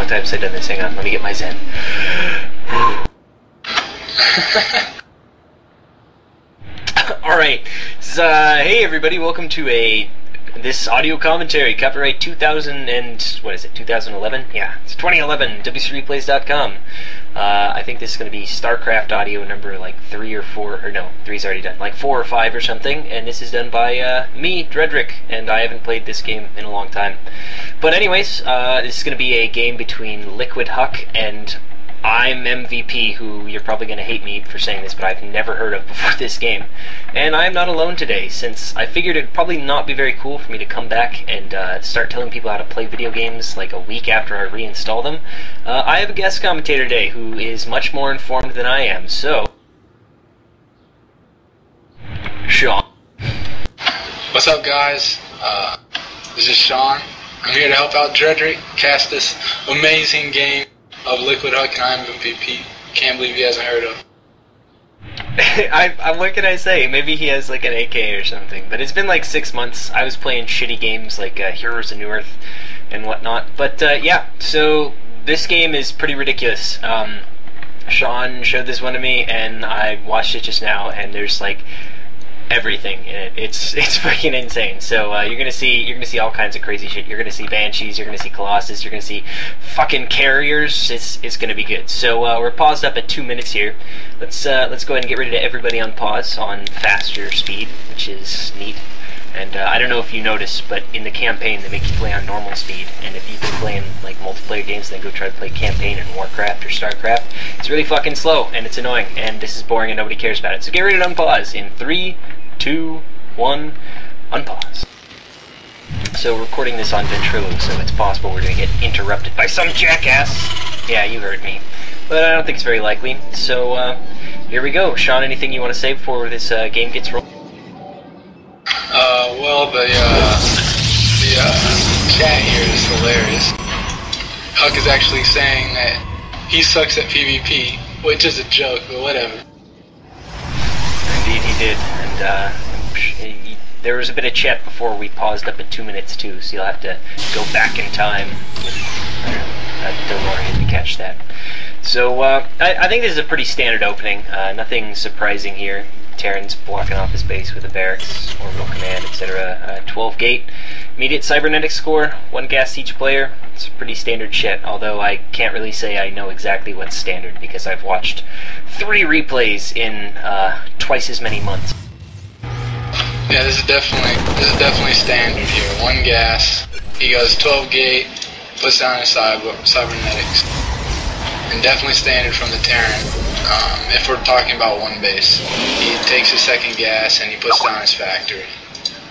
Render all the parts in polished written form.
long time since I've done this. Hang on, let me get my zen. Alright, hey everybody, welcome to this audio commentary, copyright 2011? Yeah, it's 2011, WCReplays.com. I think this is going to be StarCraft audio number like 3 or 4, or no, 3's already done, like 4 or 5 or something, and this is done by me, Dredrick, and I haven't played this game in a long time. But anyways, this is going to be a game between Liquid Huck and I'm MVP, who you're probably going to hate me for saying this, but I've never heard of before this game. And I'm not alone today, since I figured it'd probably not be very cool for me to come back and start telling people how to play video games like a week after I reinstall them. I have a guest commentator today who is much more informed than I am, so... Sean. What's up, guys? This is Sean. I'm here to help out Dredrick cast this amazing game of Liquid Huck and I'm MVP. Can't believe he hasn't heard of. What can I say? Maybe he has like an AK or something. But it's been like 6 months. I was playing shitty games like Heroes of New Earth and whatnot. But yeah, so this game is pretty ridiculous. Sean showed this one to me, and I watched it just now, and there's like everything in it. It's freaking insane. So you're gonna see all kinds of crazy shit. You're gonna see Banshees, you're gonna see Colossus, you're gonna see fucking carriers. It's gonna be good. So we're paused up at 2 minutes here. Let's go ahead and get rid of everybody on pause on faster speed, which is neat. And I don't know if you noticed, but in the campaign they make you play on normal speed. And if you've been playing like multiplayer games, then go try to play campaign in Warcraft or StarCraft. It's really fucking slow and it's annoying, and this is boring and nobody cares about it. So get ready to unpause in 3, 2, 1, unpause. So we're recording this on Ventrilo, so it's possible we're going to get interrupted by some jackass. Yeah, you heard me. But I don't think it's very likely. So here we go. Sean, anything you want to say before this game gets rolling? Well, the chat here is hilarious. Huck is actually saying that he sucks at PvP, which is a joke, but whatever. Indeed he did, and there was a bit of chat before we paused up at 2 minutes too, so you'll have to go back in time. Don't worry if you catch that. So I think this is a pretty standard opening, nothing surprising here. Terran's blocking off his base with a barracks, orbital command, etc. 12 gate, immediate cybernetic score, 1 gas each player. It's pretty standard shit, although I can't really say I know exactly what's standard because I've watched 3 replays in twice as many months. Yeah, this is definitely standard here. 1 gas, he goes 12 gate, puts down his cybernetics, and definitely standard from the Terran. If we're talking about 1 base, he takes his 2nd gas and he puts down his factory.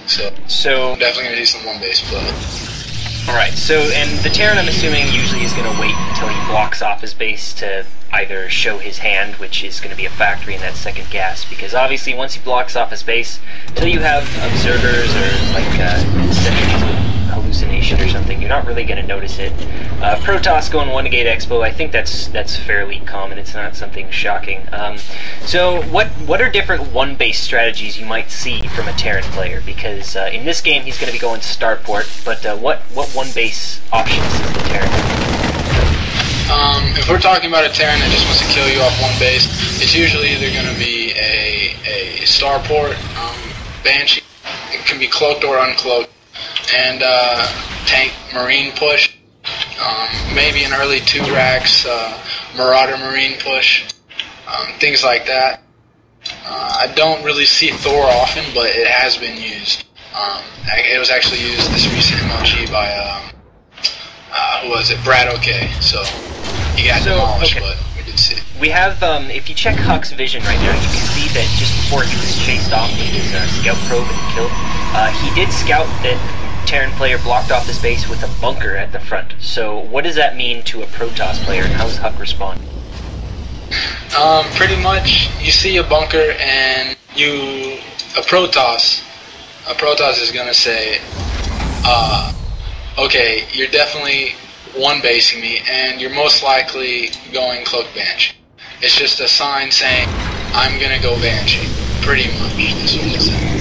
So definitely gonna do some 1 base play. Alright, so, and the Terran, I'm assuming, usually is going to wait until he blocks off his base to either show his hand, which is going to be a factory in that 2nd gas, because obviously once he blocks off his base, until you have observers or like sentries with hallucination or something, you're not really going to notice it. Protoss going 1 gate expo, I think that's fairly common. It's not something shocking. So what are different 1 base strategies you might see from a Terran player? Because in this game he's going to be going starport, but what 1 base options is the Terran? If we're talking about a Terran that just wants to kill you off 1 base, it's usually either going to be a starport, Banshee. It can be cloaked or uncloaked, and tank marine push. Maybe an early 2 racks, Marauder marine push, things like that. I don't really see Thor often, but it has been used. It was actually used this recent MLG by, who was it? Brad OK. So he got demolished, but we did see it. We have, if you check Huck's vision right now, you can see that just before he was chased off with his scout probe and killed, he did scout that Terran player blocked off his base with a bunker at the front. So what does that mean to a Protoss player, and how does Huck respond? Pretty much, you see a bunker and a Protoss is gonna say, okay, you're definitely 1 basing me, and you're most likely going Cloak Banshee. It's just a sign saying, I'm gonna go Banshee. Pretty much, that's what it's saying.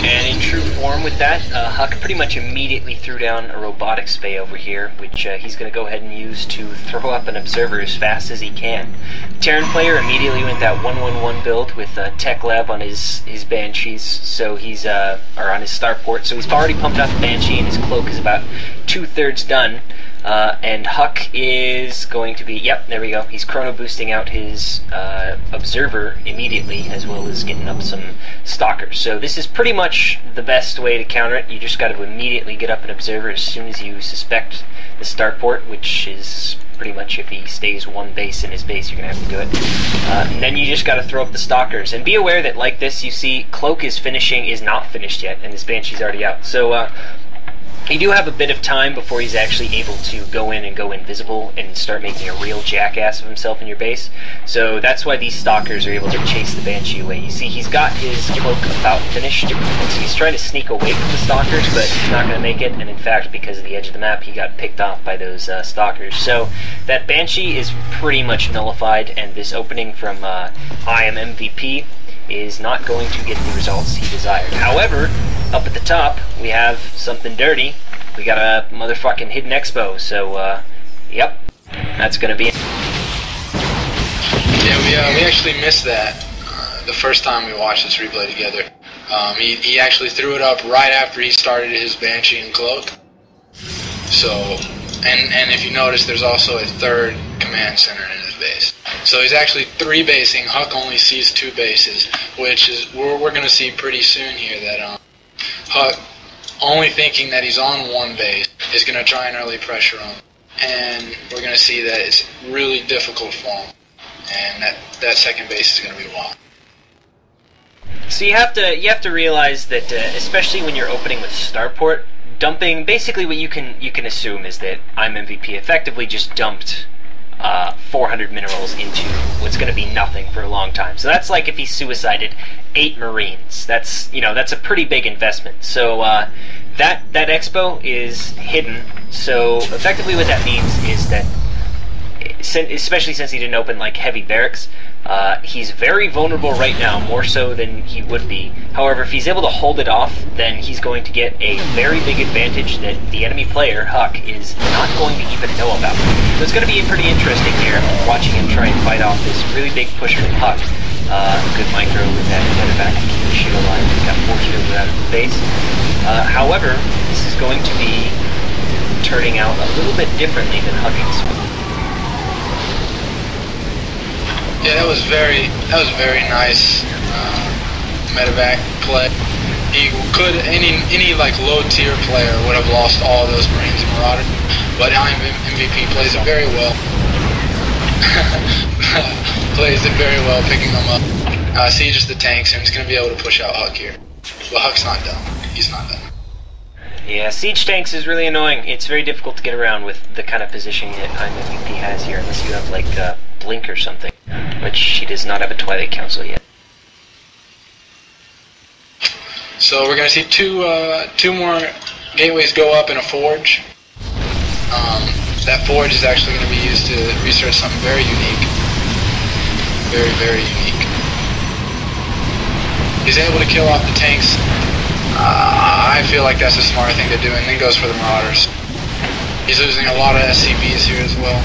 And in true form with that, Huck pretty much immediately threw down a robotics bay over here, which he's going to go ahead and use to throw up an observer as fast as he can. Terran player immediately went that 1-1-1 build with Tech Lab on his Banshees, so he's or on his starport. So he's already pumped out the Banshee, and his cloak is about 2/3 done. And Huck is going to be, yep, there we go. He's chrono boosting out his observer immediately, as well as getting up some stalkers. So this is pretty much the best way to counter it. You just got to immediately get up an observer as soon as you suspect the starport, which is pretty much if he stays one base in his base, you're going to have to do it. And then you just got to throw up the stalkers. And be aware that like this, you see Cloak is not finished yet, and his Banshee's already out. So you do have a bit of time before he's actually able to go in and go invisible and start making a real jackass of himself in your base. So that's why these stalkers are able to chase the Banshee away. You see, he's got his cloak about finished, and so he's trying to sneak away from the stalkers, but he's not going to make it, and in fact, because of the edge of the map, he got picked off by those stalkers. So that Banshee is pretty much nullified, and this opening from I Am MVP is not going to get the results he desired. However, up at the top, we have something dirty. We got a motherfucking hidden expo, so, yep, that's gonna be it. Yeah, we actually missed that the first time we watched this replay together. He actually threw it up right after he started his Banshee and Cloak. So, and if you notice, there's also a third command center in his base. So he's actually 3 basing. Huck only sees 2 bases, which is we're going to see pretty soon here that Huck, only thinking that he's on 1 base, is going to try and early pressure him, and we're going to see that it's really difficult for him, and that second base is going to be won. So you have to realize that especially when you're opening with starport, dumping, basically what you can assume is that I'm MVP effectively just dumped 400 minerals into what's going to be nothing for a long time. So that's like if he suicided 8 Marines. That's a pretty big investment. So that expo is hidden. So effectively what that means is that, especially since he didn't open like heavy barracks, he's very vulnerable right now, more so than he would be. However, if he's able to hold it off, then he's going to get a very big advantage that the enemy player, Huck, is not going to even know about. So it's going to be pretty interesting here, watching him try and fight off this really big push from Huck. Good micro with that medevac to keep the shit alive. He's got 4 shields out of the base. However, this is going to be turning out a little bit differently than Huck expected. Yeah, that was very nice medevac play. He could any like low tier player would have lost all those Marines and Marauders, but I Am MVP plays it very well. Plays it very well, picking them up. Sieges the tanks, and he's going to be able to push out Huck here. But Huck's not done. He's not done. Yeah, siege tanks is really annoying. It's very difficult to get around with the kind of positioning that I Am MVP has here, unless you have like Blink or something, which he does not have a Twilight Council yet. So we're going to see two more gateways go up in a forge. That forge is actually going to be used to research something very unique. Very, very unique. He's able to kill off the tanks. I feel like that's a smart thing to do, and then goes for the Marauders. He's losing a lot of SCVs here as well.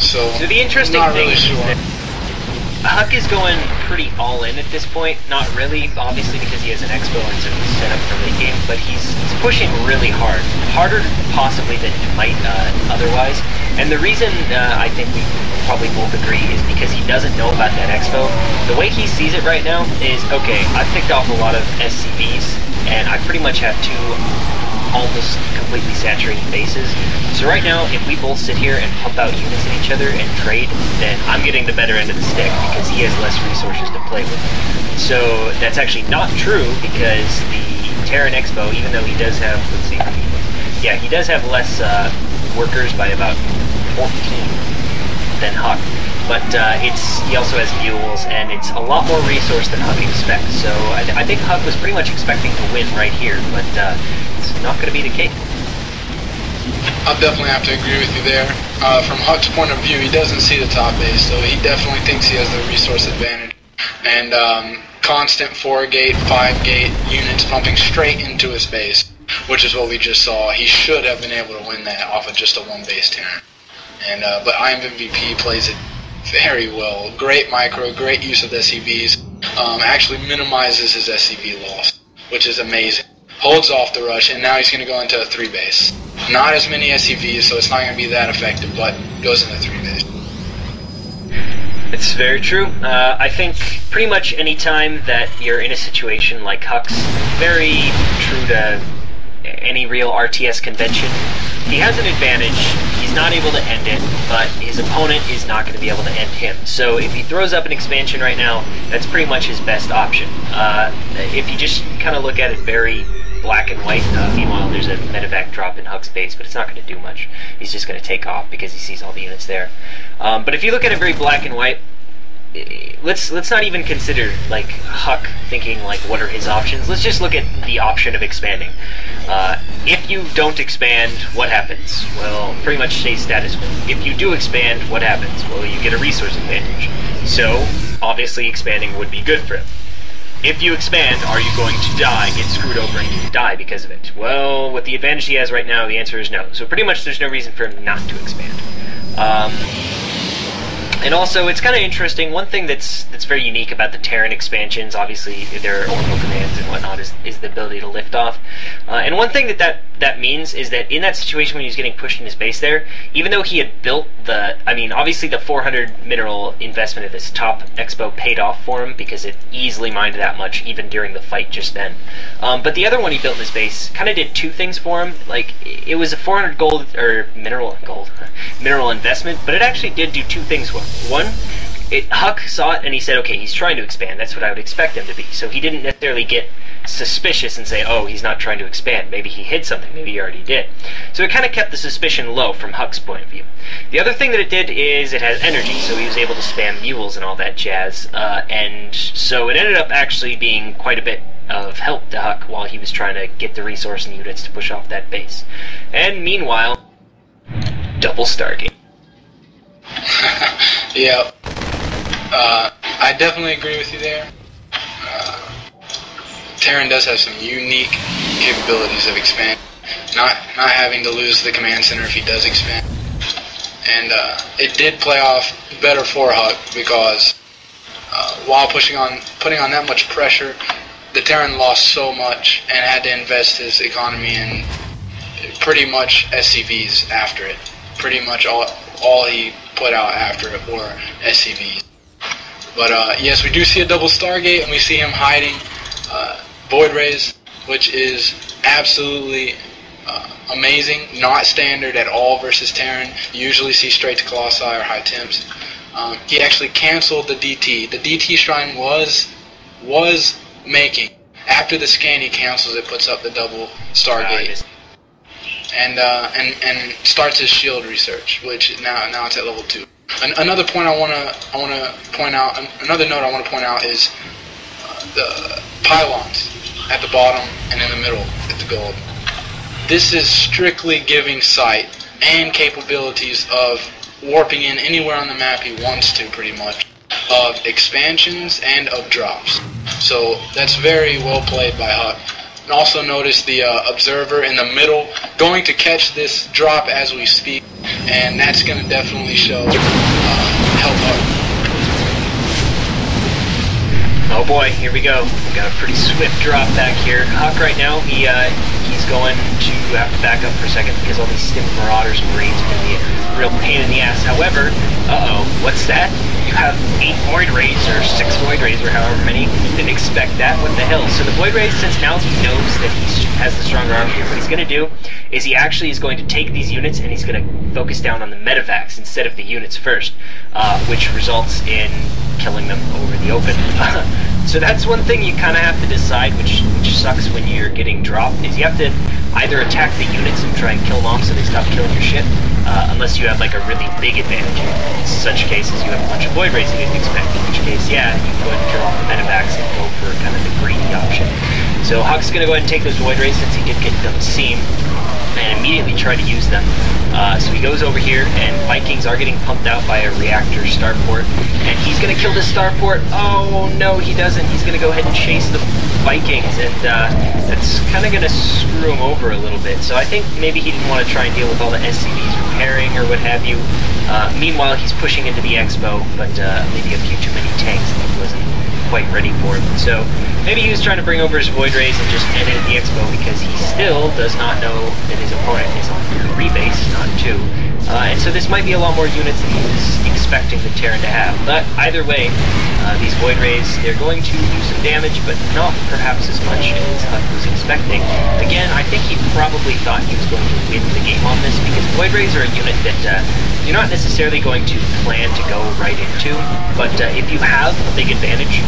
So the interesting not thing really sure. is that Huck is going pretty all in at this point. Not really, obviously, because he has an expo and so he's set up for late game, but he's pushing really hard. Harder possibly than he might otherwise. And the reason I think we probably both agree is because he doesn't know about that expo. The way he sees it right now is, okay, I've picked off a lot of SCVs, and I pretty much have 2 almost completely saturated bases. So right now, if we both sit here and pump out units at each other and trade, then I'm getting the better end of the stick because he has less resources to play with. So that's actually not true, because the Terran Expo, even though he does have, let's see, yeah, he does have less workers by about 14 than Huck. But he also has mules, and it's a lot more resource than Huck expects. So I think Huck was pretty much expecting to win right here, but it's not going to be the case. I'll definitely have to agree with you there. From Huck's point of view, he doesn't see the top base, so he definitely thinks he has the resource advantage. And constant 4-gate, 5-gate units pumping straight into his base, which is what we just saw. He should have been able to win that off of just a 1-base Terran. And but I Am MVP plays it very well. Great micro, great use of SCVs. Actually minimizes his SCV loss, which is amazing. Holds off the rush, and now he's going to go into a 3-base. Not as many SCVs, so it's not going to be that effective, but goes into 3-base. It's very true. I think pretty much any time that you're in a situation like Hux, very true to any real RTS convention, he has an advantage. He's not able to end it, but his opponent is not going to be able to end him. So if he throws up an expansion right now, that's pretty much his best option. If you just kind of look at it very black and white, meanwhile there's a medevac drop in Huck's base, but it's not going to do much. He's just going to take off because he sees all the units there. But if you look at it very black and white, let's not even consider like Huck thinking like what are his options. Let's just look at the option of expanding. If you don't expand, what happens? Well, pretty much stays status quo. If you do expand, what happens? Well, you get a resource advantage. So obviously expanding would be good for him. If you expand, are you going to die, get screwed over, and die because of it? Well, with the advantage he has right now, the answer is no. So pretty much there's no reason for him not to expand. And also, it's kind of interesting, one thing that's very unique about the Terran expansions, obviously their orbital commands and whatnot, is the ability to lift off. And one thing that means is that in that situation when he was getting pushed in his base there, even though he had built obviously the 400 mineral investment at this top expo paid off for him because it easily mined that much even during the fight just then. But the other one he built in his base kind of did two things for him. Like, it was a 400 mineral investment, but it actually did do two things for him. One, Huck saw it and he said, okay, he's trying to expand. That's what I would expect him to be. So he didn't necessarily get suspicious and say, oh, he's not trying to expand. Maybe he hid something. Maybe he already did. So it kind of kept the suspicion low from Huck's point of view. The other thing that it did is it has energy, so he was able to spam mules and all that jazz. And so it ended up actually being quite a bit of help to Huck while he was trying to get the resource and units to push off that base. And meanwhile, double Stargate. Yeah, I definitely agree with you there. Terran does have some unique capabilities of expand, not having to lose the command center if he does expand. And it did play off better for Huck because while putting on that much pressure, the Terran lost so much and had to invest his economy in pretty much SCVs after it. Pretty much all he put out after it were SCVs. But yes, we do see a double Stargate, and we see him hiding Void Rays, which is absolutely amazing. Not standard at all versus Terran. You usually see straight to Colossi or high temps. He actually canceled the DT. The DT Shrine was making. After the scan, he cancels it, puts up the double Stargate. And starts his shield research, which now it's at level 2. Another point I want to point out. Another note I want to point out is the pylons at the bottom and in the middle at the gold. This is strictly giving sight and capabilities of warping in anywhere on the map he wants to, pretty much, of expansions and of drops. So that's very well played by Huck. And also notice the observer in the middle going to catch this drop as we speak, and that's going to definitely show help Huck. Oh boy, here we go. We got a pretty swift drop back here. Huck right now, he's going to have to back up for a second because all these stim marauders and marines are going to be a real pain in the ass. However, what's that? You have 8 Void Rays or 6 Void Rays or however many. Didn't expect that. What the hell? So the Void Rays, since now he knows that he has the stronger army here, what he's going to do is he actually is going to take these units and he's going to focus down on the medevacs instead of the units first, which results in killing them over the open. So that's one thing you kind of have to decide, which sucks when you're getting dropped, is you have to either attack the units and try and kill them off so they stop killing your ship, unless you have like a really big advantage. In such cases, you have a bunch of Void Rays you didn't expect, in which case, yeah, you can go ahead and kill off the medevacs and go for kind of the greedy option. So Huck's going to go ahead and take those Void Rays since he did get done the seam, and immediately try to use them. So he goes over here, and Vikings are getting pumped out by a reactor starport, and he's going to kill this starport. Oh no, he doesn't. He's going to go ahead and chase the Vikings, and that's kind of going to screw him over a little bit. So I think maybe he didn't want to try and deal with all the SCVs repairing or what have you. Meanwhile, he's pushing into the Expo, but maybe a few too many tanks that he wasn't quite ready for him. So maybe he was trying to bring over his Void Rays and just end it at the Expo, because he still does not know that his opponent is on 3 base, not 2. And so this might be a lot more units than he was expecting the Terran to have. But either way, these Void Rays, they're going to do some damage, but not perhaps as much as Huck was expecting. Again, I think he probably thought he was going to win the game on this, because Void Rays are a unit that you're not necessarily going to plan to go right into, but if you have a big advantage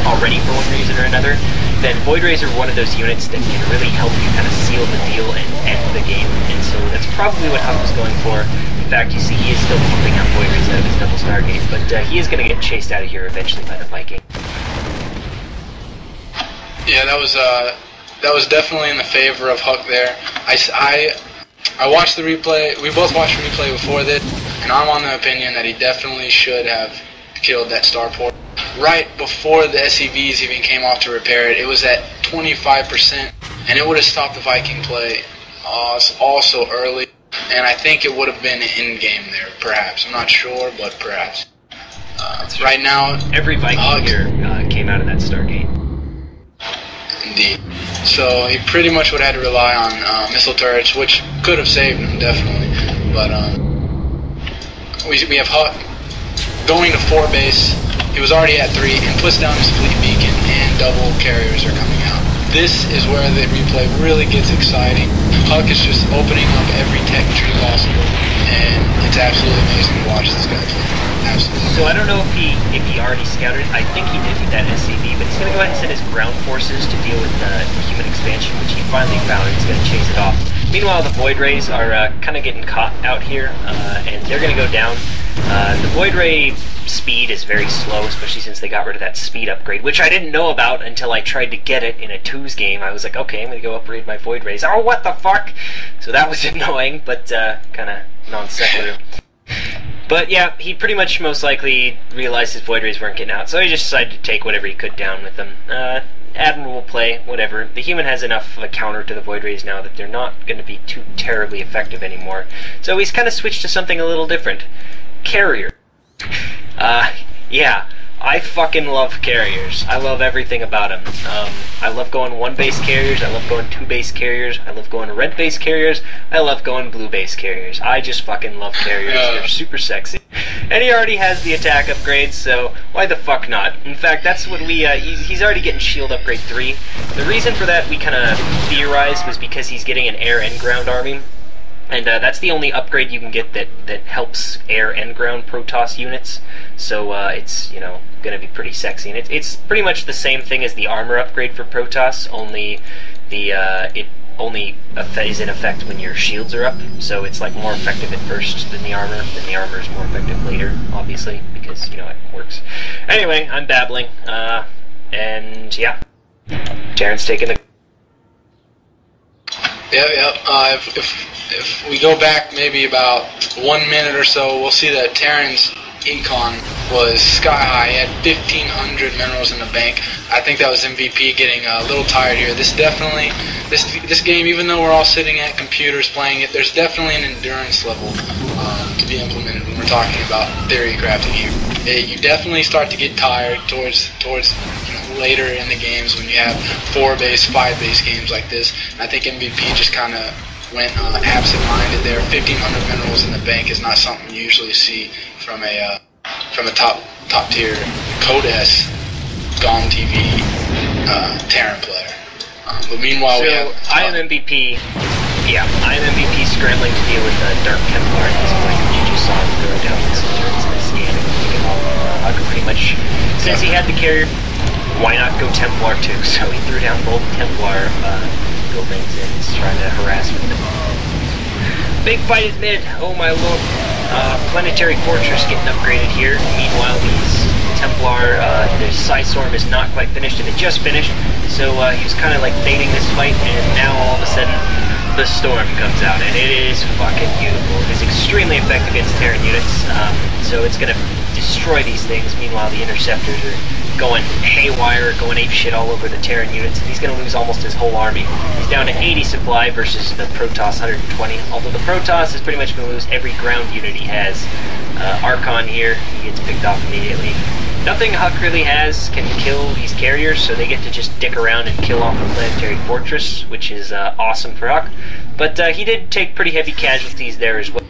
already for one reason or another, then Void Rays are one of those units that can really help you kind of seal the deal and end the game, and so that's probably what Huck was going for. In fact, you see he is still pumping out Void Rays out of his double Stargate, but he is going to get chased out of here eventually by the Viking. Yeah, that was definitely in the favor of Huck there. I watched the replay. We both watched the replay before this, and I'm on the opinion that he definitely should have killed that starport. Right before the SCVs even came off to repair it, it was at 25%, and it would have stopped the Viking play also early, and I think it would have been in-game there, perhaps. I'm not sure, but perhaps. Right now, every Viking here came out of that Stargate. Indeed. So he pretty much would have had to rely on missile turrets, which could have saved him, definitely. But we have Huck going to 4 base. He was already at 3 and puts down his fleet beacon, and double carriers are coming out. This is where the replay really gets exciting. Huck is just opening up every tech tree possible, and it's absolutely amazing to watch this guy play. Absolutely. So I don't know if he already scouted. I think he did with that SCV, but he's going to go ahead and send his ground forces to deal with the human expansion, which he finally found, and he's going to chase it off. Meanwhile, the Void Rays are kind of getting caught out here, and they're going to go down. The Void Ray speed is very slow, especially since they got rid of that speed upgrade, which I didn't know about until I tried to get it in a 2s game. I was like, okay, I'm going to go upgrade my Void Rays. Oh, what the fuck? So that was annoying, but kind of non sequitur. But yeah, he pretty much most likely realized his Void Rays weren't getting out, so he just decided to take whatever he could down with them. Admirable play, whatever. The human has enough of a counter to the Void Rays now that they're not going to be too terribly effective anymore. So he's kind of switched to something a little different. Carrier. Yeah, I fucking love carriers. I love everything about them. I love going 1 base carriers, I love going 2 base carriers, I love going red base carriers, I love going blue base carriers. I just fucking love carriers. They're super sexy. And he already has the attack upgrades, so why the fuck not? In fact, that's what we, he's already getting shield upgrade 3. The reason for that we kind of theorized was because he's getting an air and ground army. And that's the only upgrade you can get that helps air and ground Protoss units. So it's, you know, going to be pretty sexy. And it's pretty much the same thing as the armor upgrade for Protoss, only it only is in effect when your shields are up. So it's like more effective at first than the armor. Then the armor is more effective later, obviously, because, you know, it works. Anyway, I'm babbling. And yeah, Terran's taking the... Yeah. If we go back maybe about 1 minute or so, we'll see that Terran's econ was sky high. He had 1,500 minerals in the bank. I think that was MVP getting a little tired here. This definitely, this game, even though we're all sitting at computers playing it, there's definitely an endurance level to be implemented when we're talking about theory crafting here. You definitely start to get tired towards you know, later in the games when you have 4 base, 5 base games like this. And I think MVP just kind of went absent-minded there. 1,500 minerals in the bank is not something you usually see from a top tier Code S GOM TV Terran player. But meanwhile, we have I am MVP. Yeah, I am MVP scrambling to deal with Dark Templar at this point, which you just saw him throw down some turrets in this game. I could pretty much, since he had the carrier, why not go Templar too? So he threw down both Templar buildings and he's trying to harass with them. Big fight is mid. Oh my lord. Planetary Fortress getting upgraded here. Meanwhile, these Templar, the Psystorm is not quite finished, and it just finished. So he was kind of like baiting this fight, and now all of a sudden the Storm comes out, and it is fucking beautiful. It is extremely effective against Terran units, so it's going to destroy these things. Meanwhile, the Interceptors are going haywire, going apeshit all over the Terran units, and he's going to lose almost his whole army. He's down to 80 supply versus the Protoss 120, although the Protoss is pretty much going to lose every ground unit he has. Archon here, he gets picked off immediately. Nothing Huck really has can kill these carriers, so they get to just dick around and kill off the planetary fortress, which is awesome for Huck. But he did take pretty heavy casualties there as well.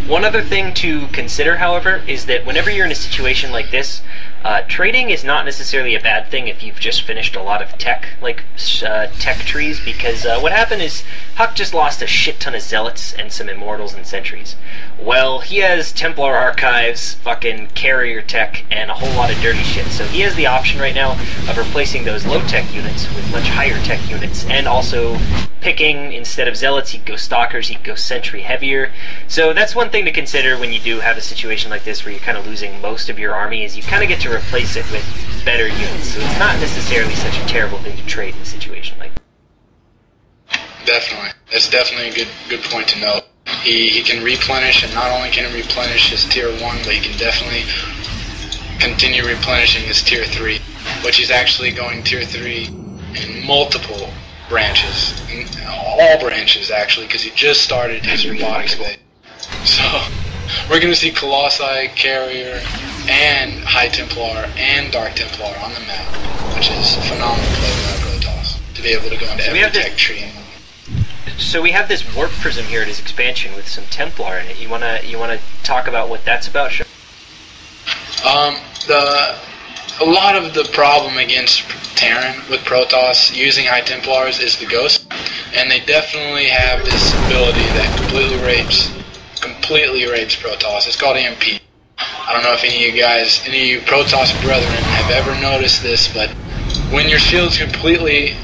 One other thing to consider, however, is that whenever you're in a situation like this, trading is not necessarily a bad thing if you've just finished a lot of tech, like tech trees, because what happened is Huck just lost a shit ton of zealots and some immortals and sentries. Well, he has Templar archives, fucking carrier tech, and a whole lot of dirty shit, so he has the option right now of replacing those low-tech units with much higher-tech units, and also picking, instead of zealots, he'd go stalkers, he'd go sentry heavier. So that's one thing to consider when you do have a situation like this where you're kind of losing most of your army, is you kind of get to replace it with better units, so it's not necessarily such a terrible thing to trade in a situation like that. Definitely. That's definitely a good point to note. He can replenish, and not only can he replenish his tier 1, but he can definitely continue replenishing his tier 3, which is actually going tier 3 in multiple branches, in all branches actually, because he just started his robotics base. So we're going to see Colossi, Carrier, and High Templar and Dark Templar on the map, which is a phenomenal play by Protoss to be able to go into every tech tree. So we have this warp prism here at his expansion with some Templar in it. You wanna talk about what that's about? Sure. A lot of the problem against Terran with Protoss using High Templars is the Ghost, and they definitely have this ability that completely rapes Protoss. It's called EMP. I don't know if any of you Protoss brethren have ever noticed this, but when your shields completely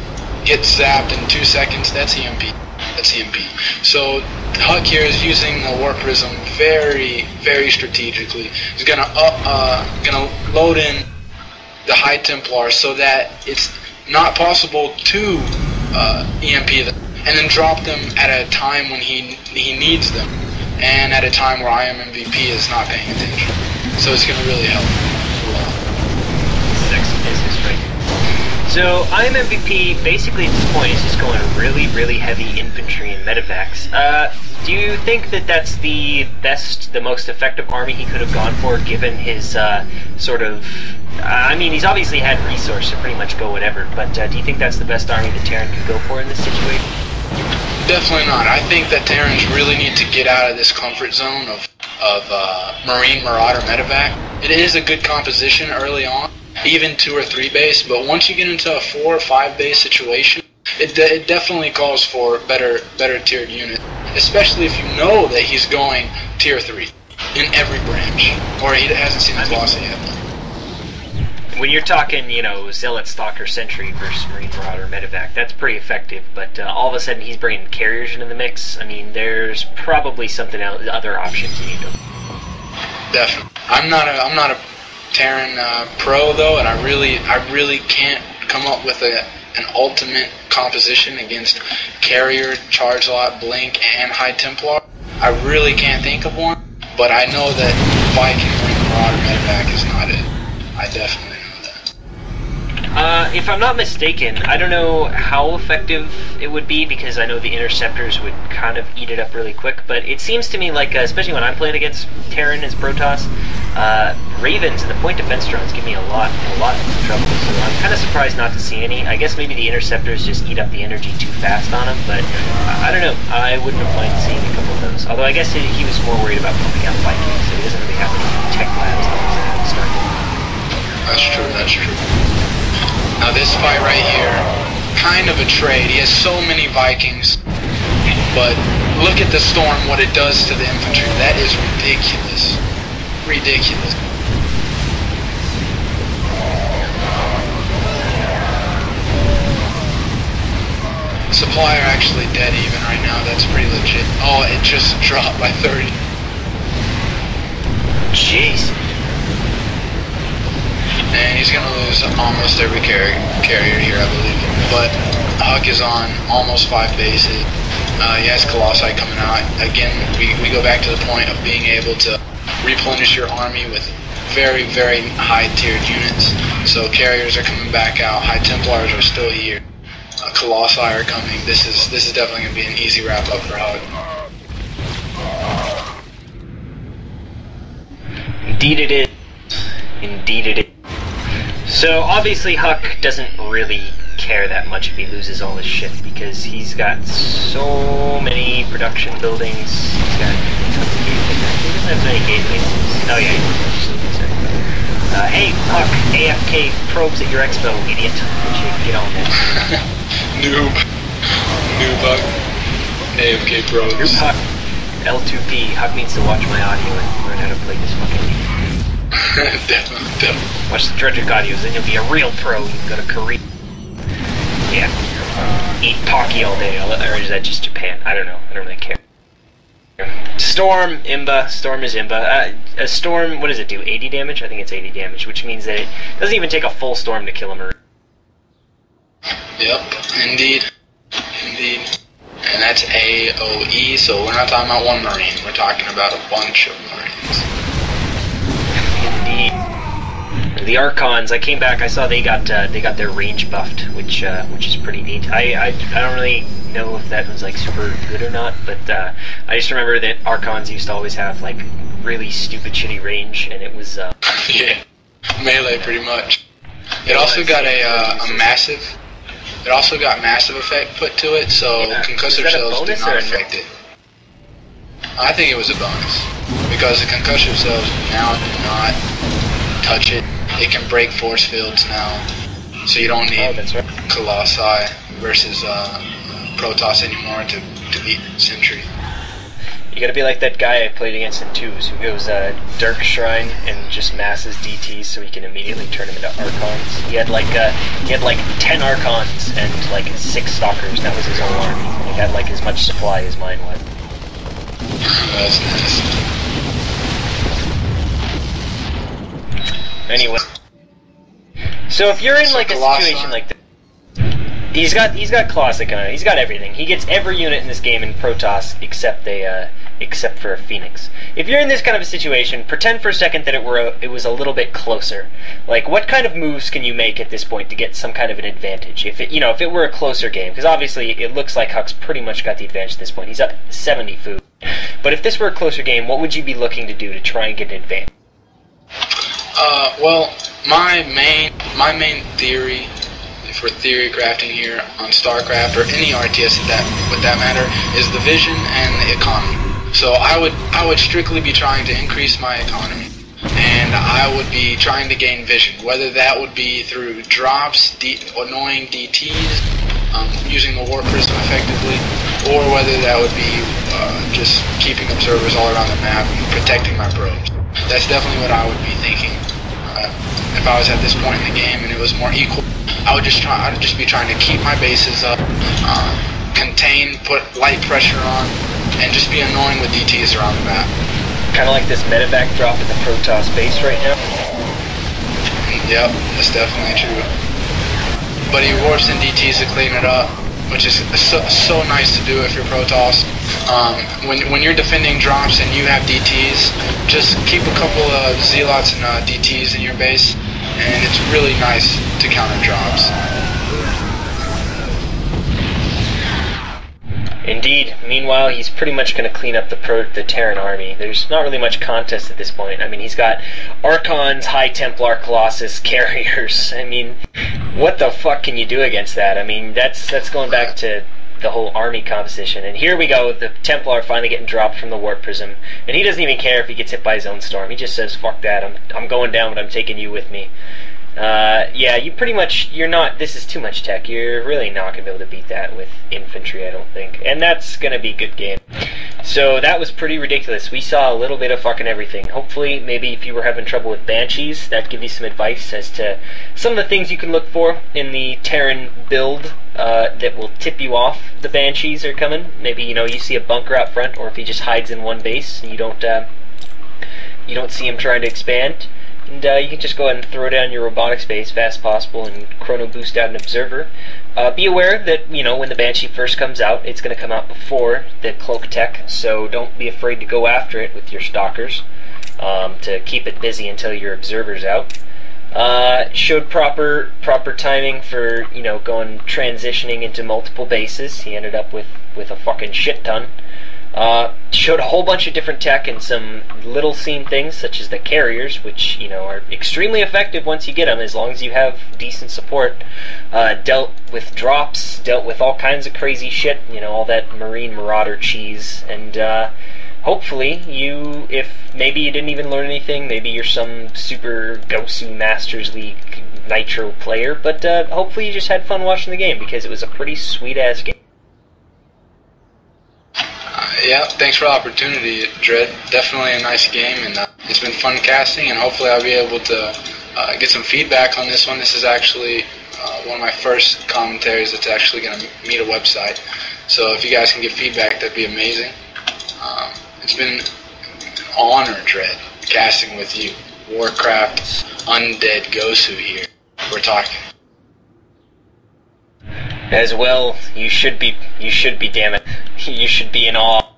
get zapped in 2 seconds, that's EMP. That's EMP. So Huck here is using the Warp Prism very, very strategically. He's gonna load in the High Templar so that it's not possible to EMP them, and then drop them at a time when he needs them, and at a time where I Am MVP is not paying attention. So it's gonna really help a lot. Sexy business, right? So I Am MVP basically at this point is just going really, really heavy infantry and medevacs. Do you think that that's the best, the most effective army he could have gone for, given his sort of... I mean, he's obviously had resource to pretty much go whatever, but do you think that's the best army that Terran could go for in this situation? Definitely not. I think that Terrans really need to get out of this comfort zone of Marine Marauder medevac. It is a good composition early on, even 2 or 3 base, but once you get into a 4 or 5 base situation, it definitely calls for better tiered unit, especially if you know that he's going tier 3 in every branch, or he hasn't seen the Colossi yet. When you're talking, you know, Zealot, Stalker, Sentry versus Marine Marauder, Medevac, that's pretty effective, but all of a sudden he's bringing carriers into the mix. I mean, there's probably something else, other options you need to... Definitely. I'm not a Terran pro though, and I really can't come up with an ultimate composition against Carrier, Charge Lot, Blink, and High Templar. I really can't think of one, but I know that Viking Marine Marauder Medevac is not it. I definitely know that. If I'm not mistaken, I don't know how effective it would be, because I know the Interceptors would kind of eat it up really quick, but it seems to me like, especially when I'm playing against Terran as Protoss, Ravens and the point defense drones give me a lot of trouble, so I'm kind of surprised not to see any. I guess maybe the Interceptors just eat up the energy too fast on them, but I don't know. I wouldn't have minded seeing a couple of those. Although I guess he was more worried about pumping out Vikings, so he doesn't really have any tech labs that he's starting. That's true, that's true. Now this fight right here, kind of a trade. He has so many Vikings, but look at the Storm, what it does to the infantry. That is ridiculous. Ridiculous. Supply are actually dead even right now. That's pretty legit. Oh, it just dropped by 30. Jeez. And he's going to lose almost every carrier here, I believe. But Huck is on almost 5 bases. He has Colossi coming out. Again, we go back to the point of being able to replenish your army with very, very high-tiered units. So carriers are coming back out. High Templars are still here. Colossi are coming. This is definitely going to be an easy wrap-up for Huck. Indeed it is. Indeed it is. So obviously Huck doesn't really care that much if he loses all his shit, because he's got so many production buildings. He's got he doesn't have many gateways. Oh yeah, hey Huck, AFK probes at your expo, idiot. Get on that. Noob Huck. AFK probes. Noob Huck. L2P. Huck needs to watch my audio and learn how to play this fucking game. Definitely. Watch the Dredrick audios, then you'll be a real pro. You can go to Korea. Yeah. Eat Pocky all day. Or is that just Japan? I don't know. I don't really care. Storm, Imba. Storm is Imba. A storm, what does it do? 80 damage? I think it's 80 damage, which means that it doesn't even take a full storm to kill a Marine. Yep, indeed. Indeed. And that's AOE, so we're not talking about one Marine. We're talking about a bunch of Marines. Indeed. The Archons, I came back, I saw they got their range buffed, which is pretty neat. I don't really know if that was like super good or not, but I just remember that Archons used to always have like really stupid shitty range, and it was yeah, melee pretty much. It also got a massive. It also got massive effect put to it, so concussive shells do not affect it. I think it was a bonus, because the concussive cells now do not touch it. It can break force fields now, so you don't need Colossi versus Protoss anymore to beat Sentry. You gotta be like that guy I played against in 2s, who goes Dark Shrine and just masses DTs so he can immediately turn them into Archons. He had like 10 Archons and like 6 Stalkers. That was his whole army. He had like as much supply as mine was. That's nice. Anyway, so if you're in like a situation like this, he's got classic on it. He's got everything. He gets every unit in this game in Protoss except for a Phoenix. If you're in this kind of a situation, pretend for a second that it was a little bit closer. Like, what kind of moves can you make at this point to get some kind of an advantage? If it were a closer game, because obviously it looks like Huck's pretty much got the advantage at this point. He's up 70 food. But if this were a closer game, what would you be looking to do to try and get an advantage? Well, my main theory, if we're theory crafting here on StarCraft or any RTS with that matter, is the vision and the economy. So I would strictly be trying to increase my economy, and I would be trying to gain vision, whether that would be through drops, annoying DTs, using the warp prism effectively, or whether that would be just keeping observers all around the map and protecting my probes. That's definitely what I would be thinking. If I was at this point in the game and it was more equal, I'd just be trying to keep my bases up, contain, put light pressure on, and just be annoying with DTs around the map. Kind of like this medevac drop at the Protoss base right now. Yep, that's definitely true. But he warps in DTs to clean it up, which is so nice to do if you're Protoss. When you're defending drops and you have DTs, just keep a couple of Zealots and DTs in your base, and it's really nice to counter drops. Indeed. Meanwhile, he's pretty much going to clean up the Terran army. There's not really much contest at this point. I mean, he's got Archons, High Templar, Colossus, Carriers. I mean, what the fuck can you do against that? I mean, that's going back to the whole army composition. And here we go, the Templar finally getting dropped from the Warp Prism. And he doesn't even care if he gets hit by his own storm. He just says, fuck that, I'm going down, but I'm taking you with me. Yeah, this is too much tech. You're really not going to be able to beat that with infantry, I don't think. And that's going to be a good game. So that was pretty ridiculous. We saw a little bit of fucking everything. Hopefully, maybe if you were having trouble with Banshees, that'd give you some advice as to some of the things you can look for in the Terran build that will tip you off the Banshees are coming. Maybe, you see a bunker out front, or if he just hides in one base and you don't see him trying to expand. And you can just go ahead and throw down your robotics base fast possible and chrono boost out an observer. Be aware that, you know, when the Banshee first comes out, it's going to come out before the cloak tech, so don't be afraid to go after it with your stalkers to keep it busy until your observer's out. Showed proper timing for, you know, transitioning into multiple bases. He ended up with a fucking shit ton. Showed a whole bunch of different tech and some little seen things, such as the carriers, which, you know, are extremely effective once you get them, as long as you have decent support. Dealt with drops, dealt with all kinds of crazy shit, you know, all that Marine Marauder cheese, and hopefully you, if maybe you didn't even learn anything, maybe you're some super Gosu Masters League Nitro player, but hopefully you just had fun watching the game, because it was a pretty sweet-ass game. Yeah, thanks for the opportunity, Dred. Definitely a nice game, and it's been fun casting, and hopefully I'll be able to get some feedback on this one. This is actually one of my first commentaries that's actually going to meet a website. So if you guys can give feedback, that'd be amazing. It's been an honor, Dred, casting with you. Warcraft's undead Gosu here. We're talking. As well, you should be, damn it. You should be in awe.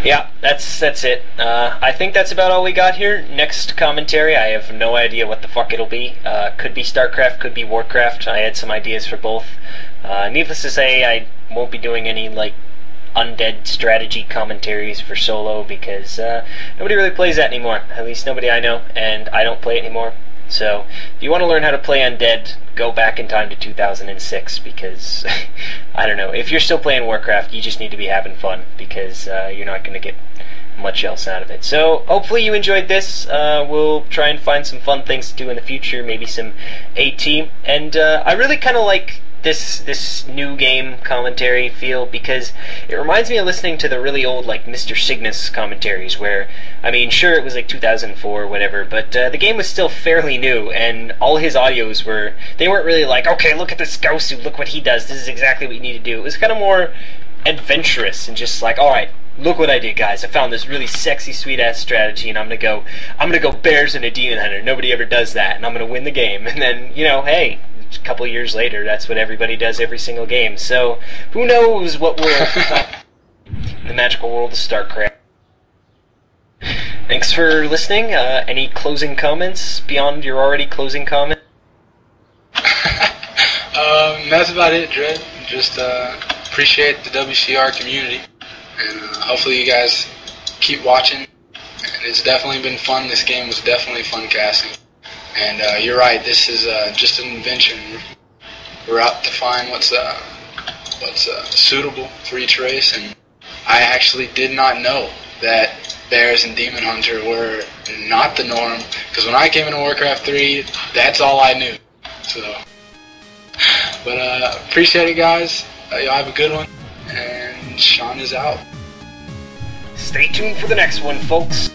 Yeah, that's it. I think that's about all we got here. Next commentary, I have no idea what the fuck it'll be. Could be StarCraft, could be Warcraft. I had some ideas for both. Needless to say, I won't be doing any, like, undead strategy commentaries for solo, because nobody really plays that anymore. At least nobody I know, and I don't play it anymore. So, if you want to learn how to play undead, go back in time to 2006, because, I don't know, if you're still playing Warcraft, you just need to be having fun, because you're not going to get much else out of it. So, hopefully you enjoyed this. We'll try and find some fun things to do in the future, maybe some AT, and I really kind of like this new game commentary feel, because it reminds me of listening to the really old, like, Mr. Cygnus commentaries, where, I mean, sure, it was like 2004 or whatever, but the game was still fairly new, and all his audios they weren't really like, okay, look at this Gosu, look what he does, this is exactly what you need to do. It was kind of more adventurous, and just like, alright, look what I did, guys. I found this really sexy, sweet-ass strategy, and I'm gonna go bears in a demon hunter. Nobody ever does that, and I'm gonna win the game. And then, you know, hey, a couple years later, that's what everybody does every single game. So, who knows what will in the magical world of StarCraft. Thanks for listening. Any closing comments beyond your already closing comment? That's about it, Dred. Just appreciate the WCR community, and hopefully you guys keep watching. And it's definitely been fun. This game was definitely fun casting. And you're right, this is just an invention. We're out to find what's suitable for each race, and I actually did not know that Bears and Demon Hunter were not the norm, because when I came into Warcraft 3, that's all I knew. So, but appreciate it, guys. Y'all have a good one, and Sean is out. Stay tuned for the next one, folks.